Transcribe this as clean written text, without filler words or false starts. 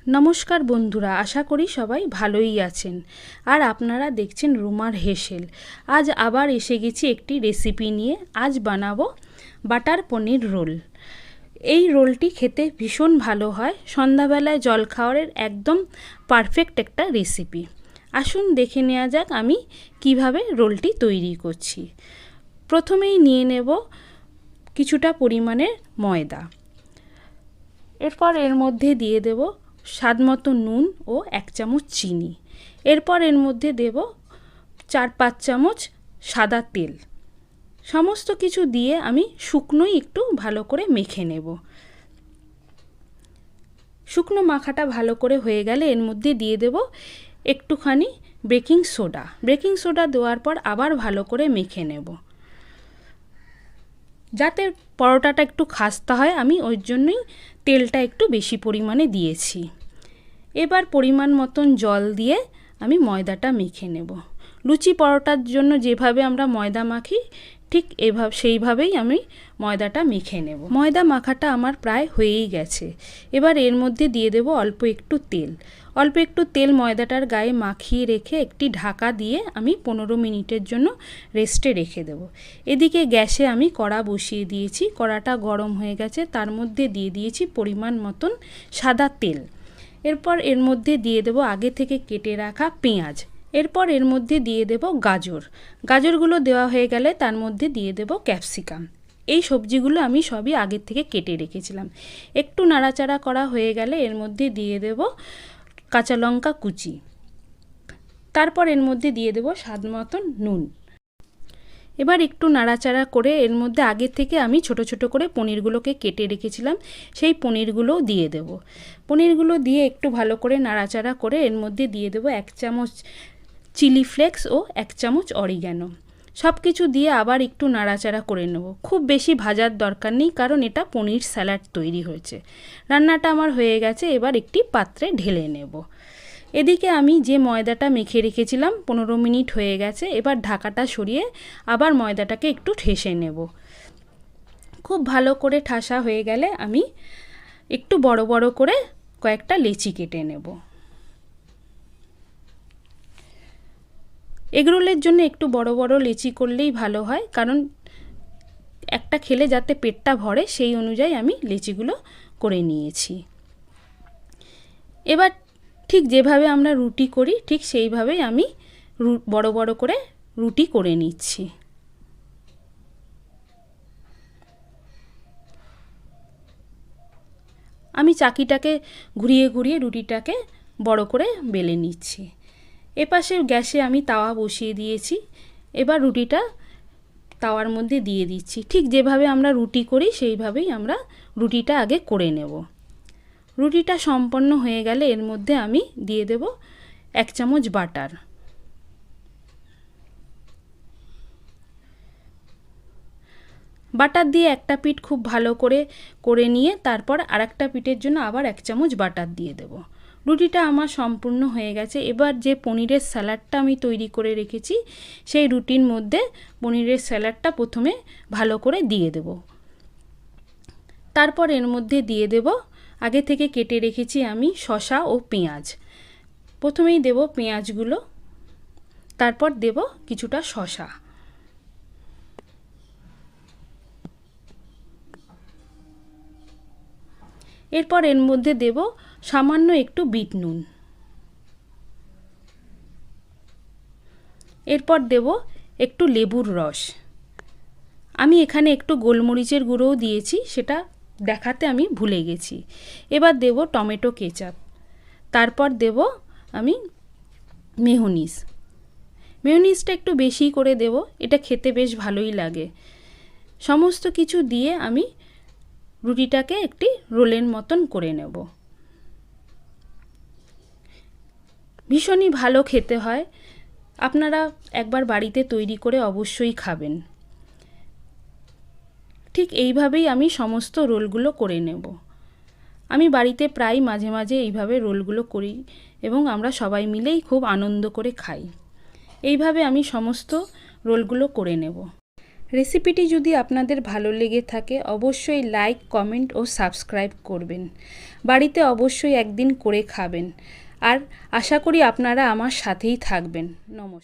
নমস্কার বন্ধুরা, আশা করি সবাই ভালোই আছেন। আর আপনারা দেখছেন রুমার হেসেল। আজ আবার এসে গেছি একটি রেসিপি নিয়ে। আজ বানাবো বাটার পনির রোল। এই রোলটি খেতে ভীষণ ভালো হয়, সন্ধ্যাবেলায় জলখাবারের একদম পারফেক্ট একটা রেসিপি। আসুন দেখে নেওয়া যাক আমি কিভাবে রোলটি তৈরি করছি। প্রথমেই নিয়ে নেব কিছুটা পরিমাণের ময়দা। এরপর এর মধ্যে দিয়ে দেব স্বাদমতো নুন ও 1 চামচ চিনি। এরপর এর মধ্যে দেব 4-5 চামচ সাদা তেল। সমস্ত কিছু দিয়ে আমি শুকনোই একটু ভালো করে মেখে নেব। শুকনো মাখাটা ভালো করে হয়ে গেলে এর মধ্যে দিয়ে দেব একটুখানি বেকিং সোডা। বেকিং সোডা দেওয়ার পর আবার ভালো করে মেখে নেব। যাতে পরোটাটা একটু খাস্তা হয় আমি ওই জন্যই তেলটা একটু বেশি পরিমাণে দিয়েছি। এবার পরিমাণ মতন জল দিয়ে আমি ময়দাটা মেখে নেব। লুচি পরোটার জন্য যেভাবে আমরা ময়দা মাখি ঠিক সেইভাবেই আমি ময়দাটা মেখে নেব। ময়দা মাখাটা আমার প্রায় হয়েই গেছে। এবার এর মধ্যে দিয়ে দেব অল্প একটু তেল। অল্প একটু তেল ময়দাটার গায়ে মাখিয়ে রেখে একটি ঢাকা দিয়ে আমি 15 মিনিটের জন্য রেস্টে রেখে দেব। এদিকে গ্যাসে আমি কড়া বসিয়ে দিয়েছি। কড়াটা গরম হয়ে গেছে, তার মধ্যে দিয়ে দিয়েছি পরিমাণ মতন সাদা তেল। এরপর এর মধ্যে দিয়ে দেব আগে থেকে কেটে রাখা পেঁয়াজ। এরপর এর মধ্যে দিয়ে দেব গাজর। গাজরগুলো দেওয়া হয়ে গেলে তার মধ্যে দিয়ে দেব ক্যাপসিকাম। এই সবজিগুলো আমি সবই আগের থেকে কেটে রেখেছিলাম। একটু নাড়াচাড়া করা হয়ে গেলে এর মধ্যে দিয়ে দেব কাঁচা লঙ্কা কুচি। তারপর এর মধ্যে দিয়ে দেব স্বাদ মতন নুন। এবার একটু নাড়াচাড়া করে এর মধ্যে আগে থেকে আমি ছোট ছোট করে পনিরগুলোকে কেটে রেখেছিলাম, সেই পনিরগুলোও দিয়ে দেব। পনিরগুলো দিয়ে একটু ভালো করে নাড়াচাড়া করে এর মধ্যে দিয়ে দেব 1 চামচ চিলি ফ্লেক্স ও 1 চামচ অরিগ্যানো। সব কিছু দিয়ে আবার একটু নাড়াচাড়া করে নেব। খুব বেশি ভাজার দরকার নেই, কারণ এটা পনির স্যালাড তৈরি হয়েছে। রান্নাটা আমার হয়ে গেছে, এবার একটি পাত্রে ঢেলে নেব। এদিকে আমি যে ময়দাটা মেখে রেখেছিলাম 15 মিনিট হয়ে গেছে। এবার ঢাকাটা সরিয়ে আবার ময়দাটাকে একটু ঠেসে নেব। খুব ভালো করে ঠাসা হয়ে গেলে আমি একটু বড় বড় করে কয়েকটা লেচি কেটে নেব। এগরোলের জন্য একটু বড় বড় লেচি করলেই ভালো হয়, কারণ একটা খেলে যাতে পেটটা ভরে সেই অনুযায়ী আমি লেচিগুলো করে নিয়েছি। এবার ঠিক যেভাবে আমরা রুটি করি ঠিক সেইভাবেই আমি বড় বড় করে রুটি করে নিচ্ছি। আমি চাকিটাকে ঘুরিয়ে ঘুরিয়ে রুটিটাকে বড় করে বেলে নিচ্ছি। এপাশে গ্যাসে আমি তাওয়া বসিয়ে দিয়েছি। এবার রুটিটা তাওয়ার মধ্যে দিয়ে দিচ্ছি। ঠিক যেভাবে আমরা রুটি করি সেইভাবেই আমরা রুটিটা আগে করে নেব। রুটিটা সম্পন্ন হয়ে গেলে এর মধ্যে আমি দিয়ে দেব 1 চামচ বাটার। বাটার দিয়ে একটা পিঠ খুব ভালো করে নিয়ে তারপর আরেকটা পিঠের জন্য আবার 1 চামচ বাটার দিয়ে দেব। রুটিটা আমার সম্পূর্ণ হয়ে গেছে। এবার যে পনিরের স্যালাডটা আমি তৈরি করে রেখেছি সেই রুটির মধ্যে পনিরের স্যালাডটা প্রথমে ভালো করে দিয়ে দেব। তারপর এর মধ্যে দিয়ে দেব আগে থেকে কেটে রেখেছি আমি শসা ও পেঁয়াজ। প্রথমেই দেব পেঁয়াজগুলো, তারপর দেব কিছুটা শসা। এরপর এর মধ্যে দেব সামান্য একটু বিট নুন। এরপর দেব একটু লেবুর রস। আমি এখানে একটু গোলমরিচের গুঁড়োও দিয়েছি, সেটা দেখাতে আমি ভুলে গেছি। এবার দেব টমেটো কেচাপ। তারপর দেব আমি মেয়োনিজ। মেয়োনিজটা একটু বেশি করে দেব, এটা খেতে বেশ ভালোই লাগে। সমস্ত কিছু দিয়ে আমি রুটিটাকে একটি রোলের মতন করে নেব। ভীষণই ভালো খেতে হয়। আপনারা একবার বাড়িতে তৈরি করে অবশ্যই খাবেন। ঠিক এইভাবেই আমি সমস্ত রোলগুলো করে নেব। আমি বাড়িতে প্রায় মাঝে মাঝে এইভাবে রোলগুলো করি এবং আমরা সবাই মিলেই খুব আনন্দ করে খাই। এইভাবে আমি সমস্ত রোলগুলো করে নেব। রেসিপিটি যদি আপনাদের ভালো লেগে থাকে অবশ্যই লাইক, কমেন্ট ও সাবস্ক্রাইব করবেন। বাড়িতে অবশ্যই একদিন করে খাবেন। আর আশা করি আপনারা আমার সাথেই থাকবেন। নমস্কার।